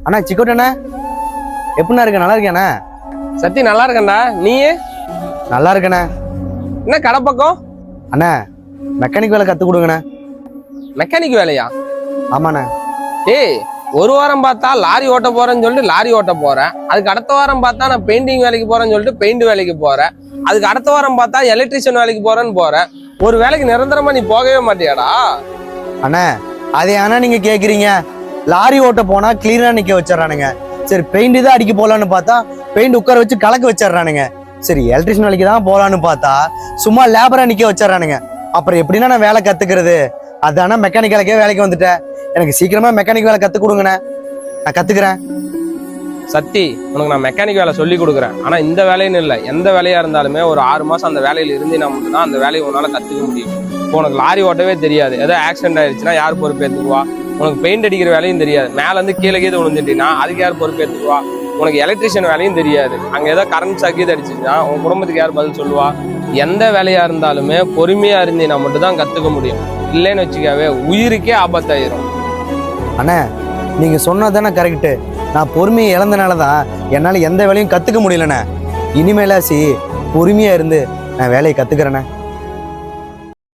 அண்ணா சிக்கோட்டண்ணா எப்படிண்ணா இருக்க? நல்லா இருக்கேண்ணா. சத்தி நல்லா இருக்கேன்டா. நீ நல்லா இருக்கண்ணா. என்ன கடை பக்கம்? அண்ணா மெக்கானிக் வேலை கற்றுக் கொடுங்கண்ணா. மெக்கானிக் வேலையா? ஆமாண்ணா. ஏய், ஒரு வாரம் பார்த்தா லாரி ஓட்ட போறேன்னு சொல்லிட்டு லாரி ஓட்ட போறேன். அதுக்கு அடுத்த வாரம் பார்த்தா நான் பெயிண்டிங் வேலைக்கு போறேன்னு சொல்லிட்டு பெயிண்ட் வேலைக்கு போறேன். அதுக்கு அடுத்த வாரம் பார்த்தா எலக்ட்ரிஷியன் வேலைக்கு போறேன்னு போறேன். ஒரு வேலைக்கு நிரந்தரமா நீ போகவே மாட்டியாடா? அண்ணா அதே ஆனா நீங்க கேக்குறீங்க, லாரி ஓட்ட போனா கிளீனா நிக்க வச்சிடறானுங்க. சரி பெயிண்ட் தான் அடிக்க போலான்னு பார்த்தா பெயிண்ட் உட்கார வச்சு கலக்க வச்சிடறானுங்க. சரி எலக்ட்ரிஷியன் வேலைக்கு தான் போலான்னு பார்த்தா சும்மா லேபரா நிக்க வச்சிடறானுங்க. அப்புறம் எப்படின்னா நான் வேலை கத்துக்கிறது? அதானா மெக்கானிக் வேலைக்கே வேலைக்கு வந்துட்டேன். எனக்கு சீக்கிரமா மெக்கானிக் வேலை கத்துக் கொடுங்கண்ணே, நான் கத்துக்கிறேன். சத்தி, உனக்கு நான் மெக்கானிக் வேலை சொல்லி கொடுக்குறேன். ஆனா இந்த வேலைன்னு இல்லை, எந்த வேலையா இருந்தாலுமே ஒரு 6 மாசம் அந்த வேலையில இருந்தீங்கன்னா மட்டும்தான் அந்த வேலையை உன்னால கத்துக்க முடியும். இப்போ உனக்கு லாரி ஓட்டவே தெரியாது, ஏதோ ஆக்சிடென்ட் ஆயிடுச்சுன்னா யார் பொறுப்பேற்றுக்குவா? உனக்கு பெயிண்ட் அடிக்கிற வேலையும் தெரியாது, மேல இருந்து கீழே கீது விழுந்துட்டீங்கன்னா அதுக்கு யார் பொறுப்பேற்றுக்குவா? உனக்கு எலக்ட்ரிஷியன் வேலையும் தெரியாது, அங்க ஏதோ கரண்ட் சாக்கீது அடிச்சுச்சுன்னா உன் குடும்பத்துக்கு யார் பதில் சொல்லுவா? எந்த வேலையா இருந்தாலுமே பொறுமையா இருந்தீங்கன்னா மட்டும்தான் கத்துக்க முடியும். இல்லைன்னு வச்சுக்காவே உயிருக்கே ஆபத்தாயிரும். அண்ணா நீங்க சொன்னதானே கரெக்டு. நான் பொறுமையை இழந்தனால தான் என்னால எந்த வேலையும் கத்துக்க முடியலண்ணே. இனிமேலாசி பொறுமையா இருந்து நான் வேலையை கத்துக்கிறேண்ணே.